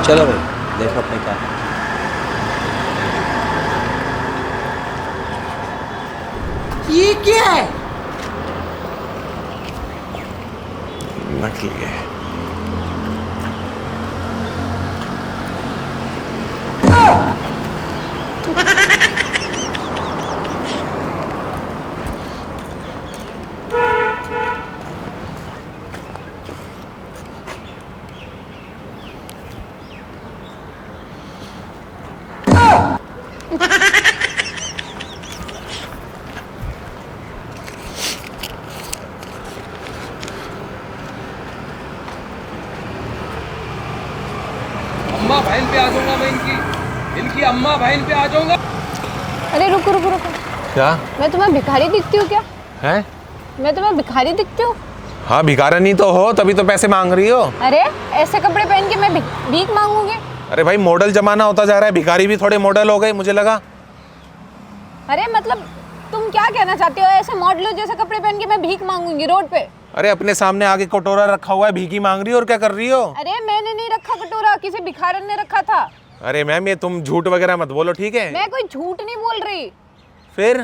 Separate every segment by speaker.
Speaker 1: चलो भाई देखो अपने क्या है।
Speaker 2: ये क्या है?
Speaker 3: नकली है।
Speaker 4: अम्मा बहन पे आ जाऊंगा मैं, इनकी अम्मा बहन पे आ जाऊंगा।
Speaker 5: अरे रुको रुको रुको,
Speaker 3: क्या
Speaker 5: मैं तुम्हें भिखारी दिखती हूँ क्या?
Speaker 3: है?
Speaker 5: मैं तुम्हें भिखारी दिखती हूँ?
Speaker 3: हाँ भिखारन ही तो हो, तभी तो पैसे मांग रही हो।
Speaker 5: अरे ऐसे कपड़े पहन के मैं भीख मांगूंगी?
Speaker 3: अरे भाई मॉडल जमाना होता जा रहा है, भिखारी भी थोड़े मॉडल हो गए मुझे लगा।
Speaker 5: अरे मतलब तुम क्या कहना चाहते हो? ऐसे मॉडलों जैसे कपड़े पहन के मैं भीख मांगूंगी रोड पे?
Speaker 3: अरे अपने सामने आगे कटोरा रखा हुआ है, भीखी मांग रही हो और क्या कर रही हो?
Speaker 5: अरे मैंने नहीं रखा कटोरा, किसी भिखारन ने रखा था।
Speaker 3: अरे मैम ये तुम झूठ वगैरह मत बोलो, ठीक है?
Speaker 5: मैं कोई झूठ नहीं बोल रही।
Speaker 3: फिर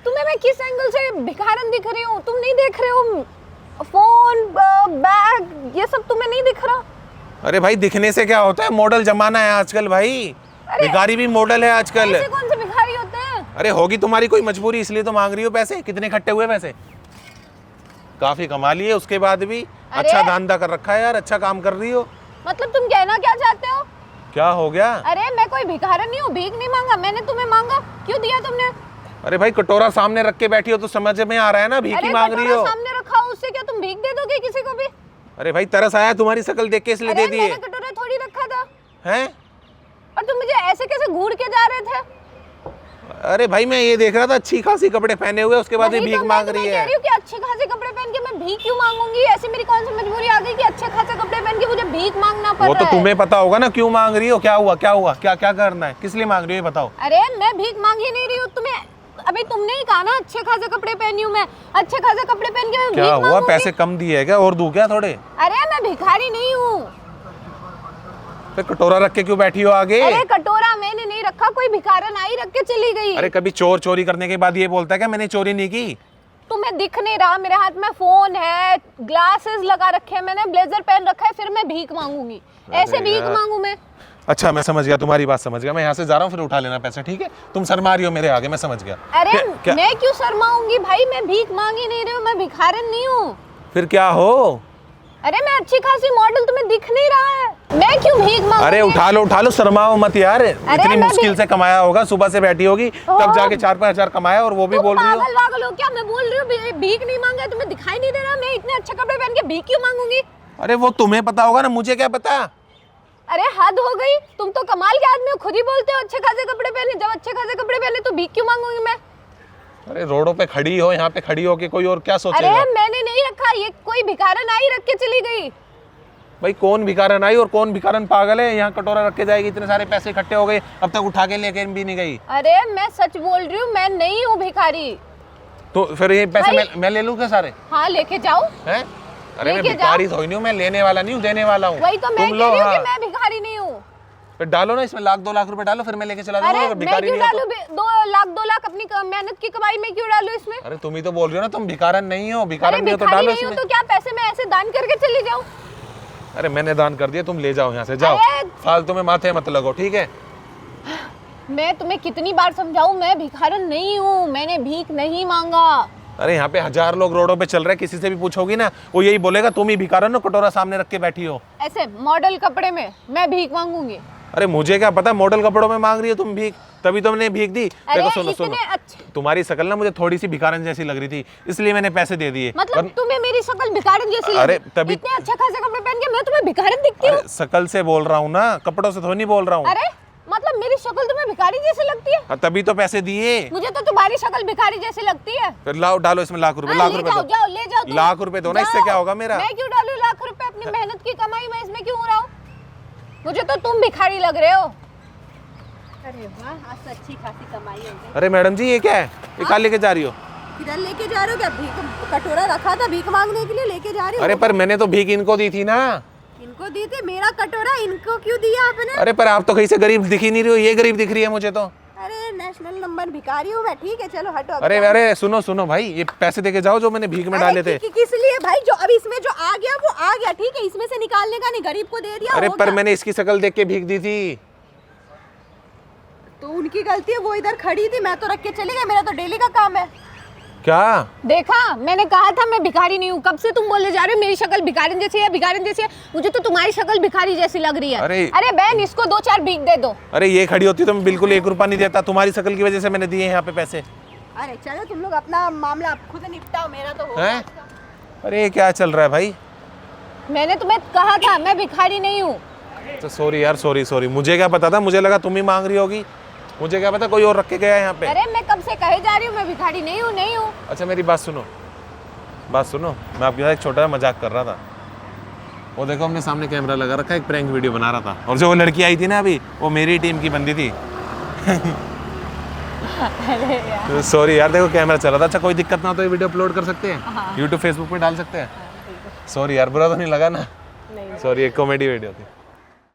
Speaker 5: तुम्हें मैं किस एंगल से भिखारन दिख रही हूँ? तुम नहीं देख रहे हो? फोन बैग ये सब तुम्हें नहीं दिख रहा?
Speaker 3: अरे भाई दिखने से क्या होता है, मॉडल जमाना है आजकल भाई। भिखारी भी मॉडल है आजकल।
Speaker 5: ऐसे कौन से भिखारी होते हैं?
Speaker 3: अरे होगी तुम्हारी कोई मजबूरी इसलिए तो मांग रही हो पैसे। कितने इकट्ठे हुए पैसे? काफी कमा लिए, उसके बाद भी अच्छा धंधा कर रखा है यार, अच्छा काम कर रही हो।
Speaker 5: मतलब तुम कहना क्या चाहते हो?
Speaker 3: क्या हो गया?
Speaker 5: अरे मैं कोई भिखारन नहीं हूँ, भीख नहीं मांगा मैंने। तुम्हें मांगा क्यों दिया तुमने?
Speaker 3: अरे भाई कटोरा सामने रख के बैठी हो तो समझ में आ रहा है ना, भीखी मांग रही हो।
Speaker 5: सामने रखा हो उससे क्या तुम भीख दे दोगे किसी को भी?
Speaker 3: अरे भाई तरस आया तुम्हारी शक्ल देख के इसलिए दे दिए।
Speaker 5: मैंने कटोरा थोड़ी रखा था।
Speaker 3: हैं?
Speaker 5: और तुम मुझे ऐसे कैसे घूर के जा रहे थे?
Speaker 3: अरे भाई मैं ये देख रहा था अच्छी खासी कपड़े पहने हुए, उसके बाद ये
Speaker 5: वही
Speaker 3: भीख
Speaker 5: तो
Speaker 3: मांग
Speaker 5: मैं
Speaker 3: रही
Speaker 5: कह
Speaker 3: है।
Speaker 5: रही हूँ कि अच्छे खासे कपड़े पहन के मैं भीख क्यों मांगूंगी? ऐसे मेरी कौन सी मजबूरी आ गई कि अच्छे खासे कपड़े पहन के मुझे भीख मांगना पड़
Speaker 3: वो
Speaker 5: रहा
Speaker 3: तो
Speaker 5: है?
Speaker 3: तुम्हें पता होगा ना क्यों मांग रही हो। क्या हुआ क्या हुआ, क्या क्या करना है, किस लिए मांग रही हो ये बताओ।
Speaker 5: अरे मैं भीख मांग ही नहीं रही हूँ। तुम्हें अभी तुमने ही कहा ना अच्छे खासे कपड़े पहनी हूँ मैं। अच्छे खासे कपड़े पहन के मैं
Speaker 3: क्या
Speaker 5: भीख
Speaker 3: हुआ,
Speaker 5: मांगूंगी?
Speaker 3: पैसे कम दिए है क्या और दूं क्या थोड़े?
Speaker 5: अरे मैं भिखारी नहीं हूँ।
Speaker 3: फिर कटोरा रख के क्यों बैठी हो आगे?
Speaker 5: अरे कटोरा मैंने नहीं रखा, कोई भिखारन आई रख के चली गई।
Speaker 3: अरे कभी चोर चोरी करने के बाद ये बोलता है क्या मैंने चोरी नहीं की?
Speaker 5: तुम्हें दिख नहीं रहा? मेरे हाथ में फोन है, ग्लासेस लगा रखे हैं मैंने, ब्लेजर पहन रखा है, फिर मैं भीख मांगूंगी? ऐसे भीख मांगू मैं?
Speaker 3: अच्छा मैं समझ गया, तुम्हारी बात समझ गया। मैं यहाँ से जा रहा हूँ, फिर उठा लेना पैसे, ठीक है? तुम शर्मा रही हो मेरे आगे, मैं समझ गया।
Speaker 5: अरे
Speaker 3: क्या?
Speaker 5: मैं क्यों शर्माऊंगी भाई? मैं भीख मांग ही नहीं रही हूँ, मैं भिखारन नहीं हूँ।
Speaker 3: फिर क्या हो?
Speaker 5: अरे मैं अच्छी खासी मॉडल, तुम्हें दिख नहीं रहा है? मैं क्यों भीख मांगूंगी?
Speaker 3: अरे उठा लो, शर्माओ मत यार। इतनी
Speaker 5: मैं
Speaker 3: मुश्किल से कमाया होगा, सुबह से बैठी होगी तब जाके 4-5 हजार कमाया और वो भी बोल रही हो।
Speaker 5: पागल वागल हो क्या? मैं बोल रही हूँ भीख नहीं मांगा, तुम्हें दिखाई नहीं दे रहा? मैं इतने अच्छे कपड़े पहन के भीख क्यों मांगूंगी?
Speaker 3: अरे वो तुम्हें पता होगा ना, मुझे क्या पता।
Speaker 5: अरे हद हो गई, तुम तो कमाल के आदमी हो, खुद ही बोलते हो अच्छे खासे कपड़े पहने। जब अच्छे खासे कपड़े पहने तो भीख क्यों मांगूंगी मैं?
Speaker 3: अरे रोडों पे खड़ी हो, यहाँ पे खड़ी हो के कोई और क्या सोचेगा?
Speaker 5: अरे मैंने नहीं रखा, ये कोई भिखारन आई रख के चली गई।
Speaker 3: भाई कौन भिखारन आई और कौन भिखारन पागल है? यहाँ कटोरा रख के जाएगी, इतने सारे पैसे इकट्ठे हो गए, अब तक उठा के लेके भी नहीं गई।
Speaker 5: अरे मैं सच बोल रही हूँ, मैं नहीं हूँ भिखारी।
Speaker 3: तो फिर ये पैसे मैं ले लूँ क्या सारे?
Speaker 5: हाँ लेके जाओ।
Speaker 3: हैं? अरे मैं
Speaker 5: लेके
Speaker 3: भिखारी थोड़ी नहीं हूँ, मैं लेने वाला नहीं हूँ, देने वाला हूँ।
Speaker 5: वही तो मैं
Speaker 3: तुम
Speaker 5: कह
Speaker 3: लो,
Speaker 5: रही हूँ कि
Speaker 3: हाँ।
Speaker 5: मैं भिखारी नहीं हूँ।
Speaker 3: फिर डालो ना इसमें 1-2 लाख रुपए डालो, फिर मैं लेके चला जाऊंगा।
Speaker 5: अरे
Speaker 3: अगर
Speaker 5: मैं
Speaker 3: भिखारी
Speaker 5: क्यों
Speaker 3: नहीं हो
Speaker 5: डालू? 2 लाख अपनी मेहनत की कमाई में क्यों डालू इसमें?
Speaker 3: तो। अरे तुम ही तो बोल रही हो ना तुम भिखारन नहीं हो,
Speaker 5: अरे
Speaker 3: भिखारन नहीं हो तो
Speaker 5: भिखारी
Speaker 3: डालो
Speaker 5: नहीं हूँ
Speaker 3: इसमें।
Speaker 5: तो क्या पैसे मैं ऐसे दान करके चली जाऊँ?
Speaker 3: अरे मैंने दान कर दिया, तुम ले जाओ यहाँ से, जाओ।
Speaker 5: अरे!
Speaker 3: फालतू में माथे मत लगो, ठीक है?
Speaker 5: मैं तुम्हें कितनी बार समझाऊं, मैं भिखारन नहीं हूँ, मैंने भीख नहीं मांगा।
Speaker 3: अरे यहाँ पे 1000 लोग रोडों पे चल रहे हैं, किसी से भी पूछोगी ना वो यही बोलेगा तुम ही भिखारन हो, कटोरा सामने रख के बैठी हो।
Speaker 5: ऐसे मॉडल कपड़े में मैं भीख मांगूंगी?
Speaker 3: अरे मुझे क्या पता, मॉडल कपड़ों में मांग रही हो तुम भीख, तभी तो मैंने भीख दी। देखो सुनो सुनो, तुम्हारी शक्ल ना मुझे थोड़ी सी भिखारन जैसी लग रही थी, इसलिए मैंने पैसे दे दिए।
Speaker 5: मतलब तुम्हें मेरी शक्ल भिखारन जैसी लगी?
Speaker 3: अरे तभी
Speaker 5: इतने अच्छे खासे कपड़े पहन के मैं तुम्हें भिखारन दिखती हूँ?
Speaker 3: शक्ल से बोल रहा हूँ ना, कपड़ों से थोड़ी नहीं बोल रहा हूँ।
Speaker 5: अरे मतलब मेरी शक्ल तुम्हें भिखारी जैसी लगती है?
Speaker 3: तभी तो पैसे दिए।
Speaker 5: मुझे तो तुम्हारी शक्ल भिखारी जैसी लगती है।
Speaker 3: फिर लाओ डालो इसमें लाख रुपए, लाख रुपए दो।
Speaker 5: जाओ ले जाओ तुम।
Speaker 3: लाख रुपए दो ना, इससे क्या होगा मेरा?
Speaker 5: मैं क्यों डालूं लाख रुपए? अपनी मेहनत की कमाई में इसमें क्यों हो रहा हूँ? मुझे तो तुम भिखारी लग रहे हो।
Speaker 6: अरे वाह, आज तो अच्छी खासी कमाई हो गई।
Speaker 3: अरे मैडम जी ये क्या है, ये कहाँ लेके जा रही हो?
Speaker 6: किधर लेके जा रहे हो? क्या भीख कटोरा रखा था भीख मांगने के लिए लेके जा रही हो?
Speaker 3: अरे पर मैंने तो भीख इनको दी थी ना।
Speaker 6: सबको दी थी, मेरा कटोरा इनको क्यों दिया आपने?
Speaker 3: अरे पर आप तो कहीं से गरीब दिख ही नहीं रही हो, ये गरीब दिख रही है मुझे तो।
Speaker 6: अरे नेशनल नंबर भिखारी हूँ मैं, ठीक है चलो हटो।
Speaker 3: अरे अरे सुनो सुनो भाई, ये पैसे देके जाओ जो मैंने भीख में डाले थे।
Speaker 6: किस लिए भाई? जो अब इसमें जो आ गया वो आ गया, ठीक है, इसमें से निकालने का नहीं, गरीब को दे दिया।
Speaker 3: अरे
Speaker 6: हो
Speaker 3: पर
Speaker 6: गया।
Speaker 3: मैंने इसकी शक्ल देख के भीख दी थी।
Speaker 6: तो उनकी गलती है, वो इधर खड़ी थी, मैं तो रख के चली गई, मेरा तो डेली का काम है।
Speaker 3: क्या
Speaker 5: देखा, मैंने कहा था मैं भिखारी नहीं हूँ। कब से तुम बोले जा रहे हो मेरी शक्ल भिखारी जैसी है, भिखारी जैसी है? मुझे तो तुम्हारी शक्ल भिखारी जैसी लग रही है। अरे बहन, इसको 2-4 भीख दे दो।
Speaker 3: अरे ये खड़ी होती तो मैं बिल्कुल 1 रुपया नहीं देता, तुम्हारी शक्ल की वजह से मैंने दिए यहाँ पे पैसे।
Speaker 6: अरे चलो तुम लोग अपना मामला आप खुद निपटाओ, मेरा तो हो
Speaker 3: हैं? अरे ये क्या चल रहा है भाई?
Speaker 5: मैंने तुम्हें कहा था मैं भिखारी नहीं हूँ।
Speaker 3: तो सॉरी यार, सॉरी सॉरी, मुझे क्या पता था, मुझे लगा तुम ही मांग रही होगी, मुझे क्या पता कोई और रख के गया यहाँ पे।
Speaker 5: अरे मैं कब से कहे जा रही हूँ मैं भिखारी नहीं हूँ, नहीं हूँ।
Speaker 3: अच्छा मेरी बात सुनो, मैं आपके साथ एक छोटा सा मजाक कर रहा था। वो देखो हमने सामने कैमरा लगा रखा है, एक प्रैंक वीडियो बना रहा था, और जो वो लड़की आई थी ना अभी, वो मेरी टीम की बंदी थी। सॉरी यार, देखो कैमरा चल रहा था। अच्छा कोई दिक्कत ना हो तो ये वीडियो अपलोड कर सकते हैं, यूट्यूब फेसबुक पे डाल सकते हैं। सॉरी यार, बुरा तो नहीं लगा ना? सॉरी, एक कॉमेडी वीडियो थी।